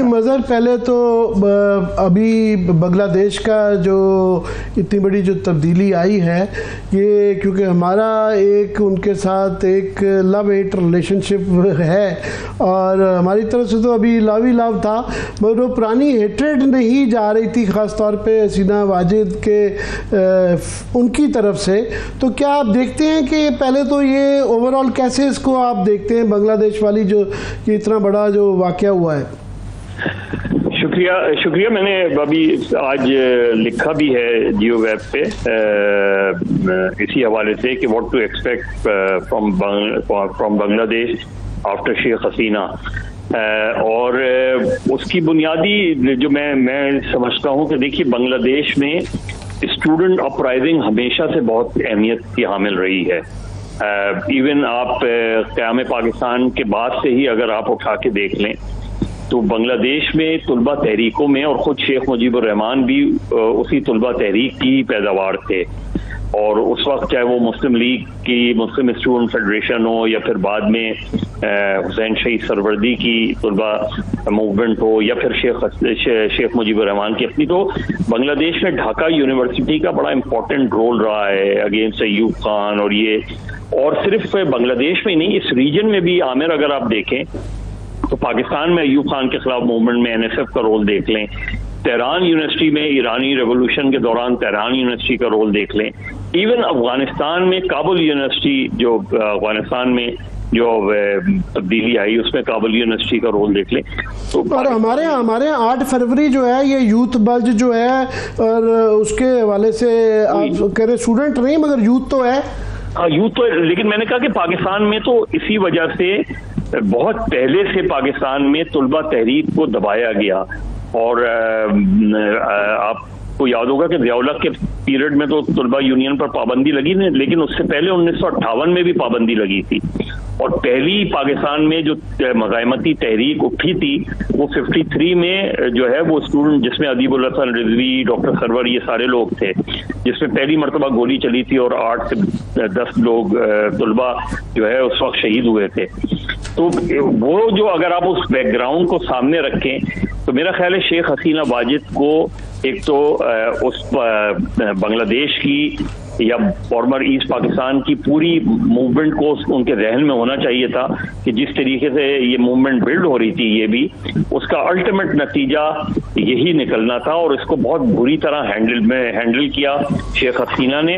मज़हर पहले तो अभी बांग्लादेश का जो इतनी बड़ी जो तब्दीली आई है ये क्योंकि हमारा एक उनके साथ एक लव हेट रिलेशनशिप है और हमारी तरफ से तो अभी लव ही लव था, मगर वो पुरानी हेट्रेड नहीं जा रही थी ख़ास तौर पे हसीना वाजिद के उनकी तरफ से। तो क्या आप देखते हैं कि पहले तो ये ओवरऑल कैसे इसको आप देखते हैं बांग्लादेश वाली जो ये इतना बड़ा जो वाक़या हुआ है? शुक्रिया। मैंने अभी आज लिखा भी है जियो वेब पे इसी हवाले से कि what to expect from Bangladesh after Sheikh Hasina, और उसकी बुनियादी जो मैं समझता हूँ कि देखिए बांग्लादेश में स्टूडेंट अपराइजिंग हमेशा से बहुत अहमियत की हामिल रही है। इवन आप क़याम पाकिस्तान के बाद से ही अगर आप उठा के देख लें तो बांग्लादेश में तुलबा तहरीकों में, और ख़ुद शेख मुजीबुर रहमान भी उसी तुलबा तहरीक की पैदावार थे, और उस वक्त चाहे वो मुस्लिम लीग की मुस्लिम स्टूडेंट फेडरेशन हो या फिर बाद में हुसैन शहीद सरवर्दी की तुलबा मूवमेंट हो या फिर शेख मुजीबुर रहमान की अपनी, तो बांग्लादेश में ढाका यूनिवर्सिटी का बड़ा इंपॉर्टेंट रोल रहा है अगेंस्ट अयूब खान। और सिर्फ बांग्लादेश में नहीं, इस रीजन में भी आमिर अगर आप देखें तो पाकिस्तान में अयूब खान के खिलाफ मूवमेंट में NSF का रोल देख लें, तेहरान यूनिवर्सिटी में ईरानी रेवोल्यूशन के दौरान तेहरान यूनिवर्सिटी का रोल देख लें, इवन अफगानिस्तान में काबुल यूनिवर्सिटी जो अफगानिस्तान में जो तब्दीली आई उसमें काबुल यूनिवर्सिटी का रोल देख लें। तो और हमारे यहाँ 8 फरवरी जो है ये यूथ बज जो है, और उसके हवाले से आप कह रहे स्टूडेंट नहीं मगर यूथ तो है। हाँ यूथ तो है, लेकिन मैंने कहा कि पाकिस्तान में तो इसी वजह से बहुत पहले से पाकिस्तान में तुलबा तहरीक को दबाया गया, और आपको याद होगा कि ज़िया-उल-हक के पीरियड में तो तुलबा यूनियन पर पाबंदी लगी नहीं, लेकिन उससे पहले 1958 में भी पाबंदी लगी थी। और पहली पाकिस्तान में जो मज़ाहमती तहरीक उठी थी वो 53 में जो है वो स्टूडेंट जिसमें अदीबुल हसन रिजवी, डॉक्टर सरवर ये सारे लोग थे, जिसमें पहली मरतबा गोली चली थी और 8 से 10 लोग तुलबा जो है उस वक्त शहीद हुए थे। तो वो जो अगर आप उस बैकग्राउंड को सामने रखें तो मेरा ख्याल है शेख हसीना वाजिद को एक तो उस बांग्लादेश की या फॉर्मर ईस्ट पाकिस्तान की पूरी मूवमेंट को उनके जहन में होना चाहिए था कि जिस तरीके से ये मूवमेंट बिल्ड हो रही थी ये भी उसका अल्टीमेट नतीजा यही निकलना था, और इसको बहुत बुरी तरह हैंडल किया शेख हसीना ने।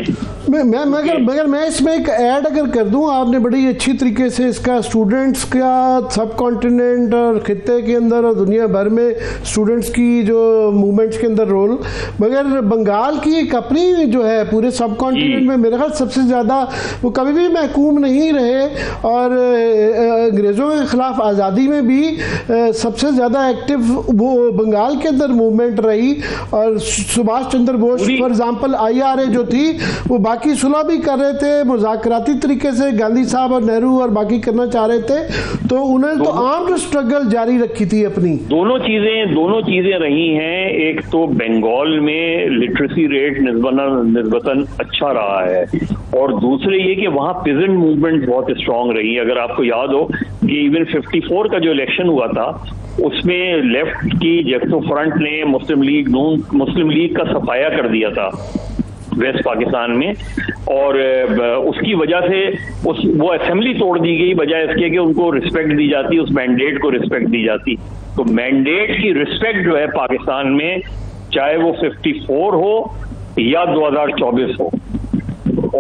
मगर मैं इसमें एक ऐड अगर कर दूं, आपने बड़ी अच्छी तरीके से इसका स्टूडेंट्स का सब कॉन्टिनेंट और खित्ते के अंदर और दुनिया भर में स्टूडेंट्स की जो मूवमेंट्स के अंदर रोल, मगर बंगाल की एक अपनी जो है पूरे सब कॉन्टिनेंट में मेरे ख्याल सबसे ज़्यादा वो कभी भी महकूम नहीं रहे, और अंग्रेज़ों के ख़िलाफ़ आज़ादी में भी सबसे ज़्यादा एक्टिव वो बंगाल के अंदर मूवमेंट रही। और Subhash Chandra Bose for example IRA जो थी वो बाकी सुलह भी कर रहे थे, मुज़ाकराती तरीके से गांधी साहब और नेहरू और बाकी करना चाह रहे थे, तो उन्होंने तो आर्म्ड स्ट्रगल जारी रखी थी अपनी। दोनों चीज़ें रही हैं। एक तो बंगाल में लिटरेसी रेट निस्बतन अच्छा रहा है, और दूसरे ये कि वहाँ पिजेंट मूवमेंट बहुत स्ट्रांग रही। अगर आपको याद हो कि इवन 54 का जो इलेक्शन हुआ था उसमें लेफ्ट की जेक्टो फ्रंट ने मुस्लिम लीग का सफाया कर दिया था वेस्ट पाकिस्तान में, और उसकी वजह से वो असेंबली तोड़ दी गई बजाय इसके कि उनको रिस्पेक्ट दी जाती, उस मैंडेट को रिस्पेक्ट दी जाती। तो मैंडेट की रिस्पेक्ट जो है पाकिस्तान में, चाहे वो 54 हो या 2024 हो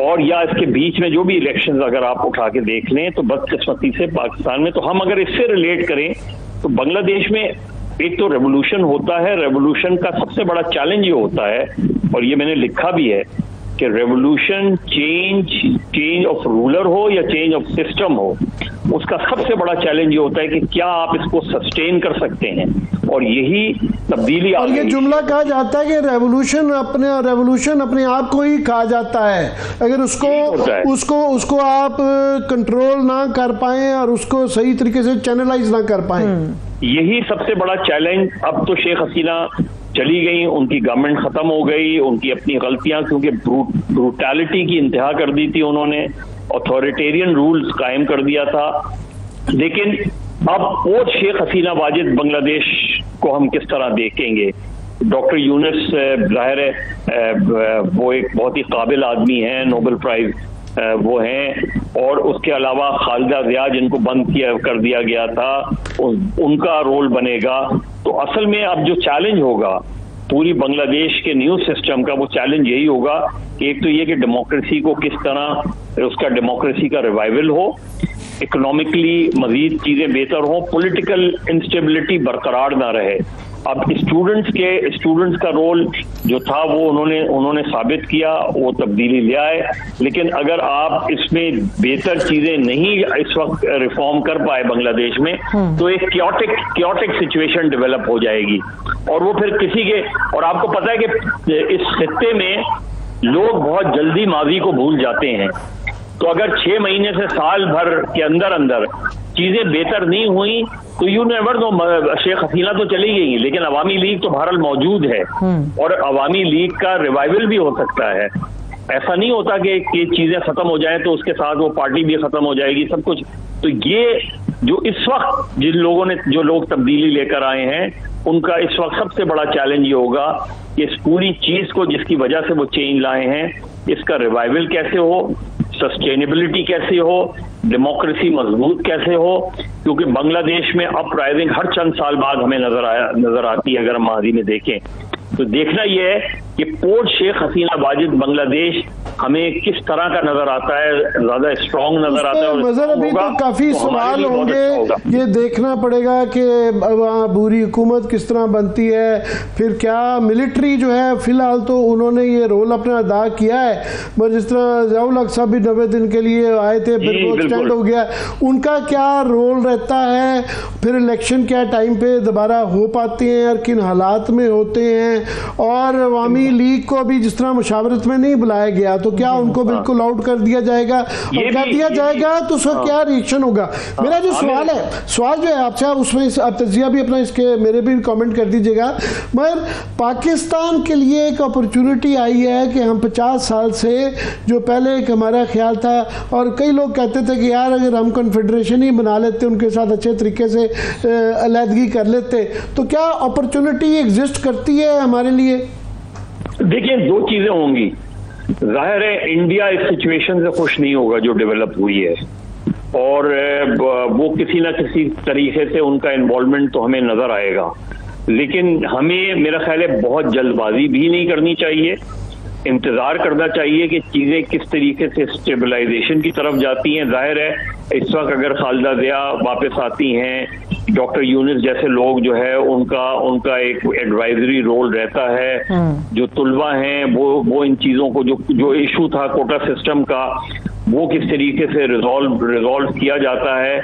और या इसके बीच में जो भी इलेक्शंस अगर आप उठा के देख लें, तो बदकिस्मती से पाकिस्तान में, तो हम अगर इससे रिलेट करें तो बांग्लादेश में एक तो रेवोल्यूशन होता है, रेवोल्यूशन का सबसे बड़ा चैलेंज ये होता है, और ये मैंने लिखा भी है कि रेवोल्यूशन चेंज ऑफ रूलर हो या चेंज ऑफ सिस्टम हो, उसका सबसे बड़ा चैलेंज ये होता है कि क्या आप इसको सस्टेन कर सकते हैं, और यही तब्दीली। और ये जुमला कहा जाता है कि रेवोल्यूशन अपने आप को ही कहा जाता है, अगर उसको आप कंट्रोल ना कर पाए और उसको सही तरीके से चैनलाइज ना कर पाए, यही सबसे बड़ा चैलेंज। अब तो शेख हसीना चली गई, उनकी गवर्नमेंट खत्म हो गई, उनकी अपनी गलतियां, क्योंकि ब्रूटैलिटी की इंतहा कर दी थी उन्होंने, अथॉरिटेरियन रूल्स कायम कर दिया था, लेकिन अब और शेख हसीना वाजिद बांग्लादेश को हम किस तरह देखेंगे? डॉक्टर यूनुस जाहिर है वो एक बहुत ही काबिल आदमी है, नोबेल प्राइज वो हैं, और उसके अलावा खालिदा जिया जिनको बंद कर दिया गया था, उनका रोल बनेगा। तो असल में अब जो चैलेंज होगा पूरी बांग्लादेश के न्यूज सिस्टम का, वो चैलेंज यही होगा कि एक तो ये कि डेमोक्रेसी को किस तरह उसका डेमोक्रेसी का रिवाइवल हो, इकोनॉमिकली मजीद चीजें बेहतर हो, पॉलिटिकल इंस्टेबिलिटी बरकरार ना रहे। अब स्टूडेंट्स का रोल जो था वो उन्होंने साबित किया, वो तब्दीली ले आए, लेकिन अगर आप इसमें बेहतर चीजें नहीं इस वक्त रिफॉर्म कर पाए बांग्लादेश में, तो एक क्योटिक सिचुएशन डेवलप हो जाएगी, और वो फिर किसी के, और आपको पता है कि इस खित्ते में लोग बहुत जल्दी माजी को भूल जाते हैं। तो अगर 6 महीने से साल भर के अंदर चीजें बेहतर नहीं हुई तो you never know, Sheikh Hasina तो चली गई, लेकिन अवामी लीग तो बहरहाल मौजूद है, और अवामी लीग का रिवाइवल भी हो सकता है। ऐसा नहीं होता कि चीजें खत्म हो जाएं तो उसके साथ वो पार्टी भी खत्म हो जाएगी, सब कुछ। तो ये जो इस वक्त जो लोग तब्दीली लेकर आए हैं, उनका इस वक्त सबसे बड़ा चैलेंज ये होगा कि इस पूरी चीज को जिसकी वजह से वो चेंज लाए हैं, इसका रिवाइवल कैसे हो, सस्टेनेबिलिटी कैसे हो, डेमोक्रेसी मजबूत कैसे हो, क्योंकि बांग्लादेश में अपराइजिंग हर चंद साल बाद हमें नजर आती है। अगर हम माजी में देखें तो देखना यह है कि पोस्ट शेख हसीना वाजिद बांग्लादेश हमें किस तरह का नजर आता है, ज्यादा स्ट्रॉन्ग नजर आता है। मजर अभी तो काफी सवाल होंगे, ये देखना पड़ेगा कि बुरी हुकूमत किस तरह बनती है, फिर क्या मिलिट्री जो है, फिलहाल तो उन्होंने ये रोल अपना अदा किया है, मगर जिस तरह ज़ियाउल हक साहब भी 90 दिन के लिए आए थे, फिर वो एक्सटेंड हो गया, उनका क्या रोल रहता है, फिर इलेक्शन क्या टाइम पे दोबारा हो पाते हैं और किन हालात में होते हैं, और अवामी लीग को भी जिस तरह मुशावरत में नहीं बुलाया गया तो क्या उनको बिल्कुल आउट कर दिया जाएगा, और क्या दिया जाएगा तो उसका क्या रिएक्शन होगा? मेरा जो सवाल जो है आपसे, आप उसमें आप तजिया भी अपना इसके मेरे भी कमेंट कर दीजिएगा, मगर पाकिस्तान के लिए एक अपॉर्चुनिटी आई है कि हम 50 साल से जो पहले एक हमारा ख्याल था, और कई लोग कहते थे कि यार अगर हम कन्फेडरेशन ही बना लेते, उनके साथ अच्छे तरीके से अलहदगी कर लेते, तो क्या अपॉर्चुनिटी एग्जिस्ट करती है हमारे लिए? देखिए, 2 चीजें होंगी। जाहिर है इंडिया इस सिचुएशन से खुश नहीं होगा जो डेवलप हुई है, और वो किसी ना किसी तरीके से उनका इन्वॉल्वमेंट तो हमें नजर आएगा, लेकिन हमें मेरा ख्याल है बहुत जल्दबाजी भी नहीं करनी चाहिए, इंतजार करना चाहिए कि चीजें किस तरीके से स्टेबलाइजेशन की तरफ जाती हैं। जाहिर है इस वक्त अगर खालिदा जिया वापस आती हैं, डॉक्टर यूनुस जैसे लोग जो है उनका एक एडवाइजरी रोल रहता है, जो तुलबा हैं वो इन चीजों को जो इशू था कोटा सिस्टम का, वो किस तरीके से रिजॉल्व किया जाता है,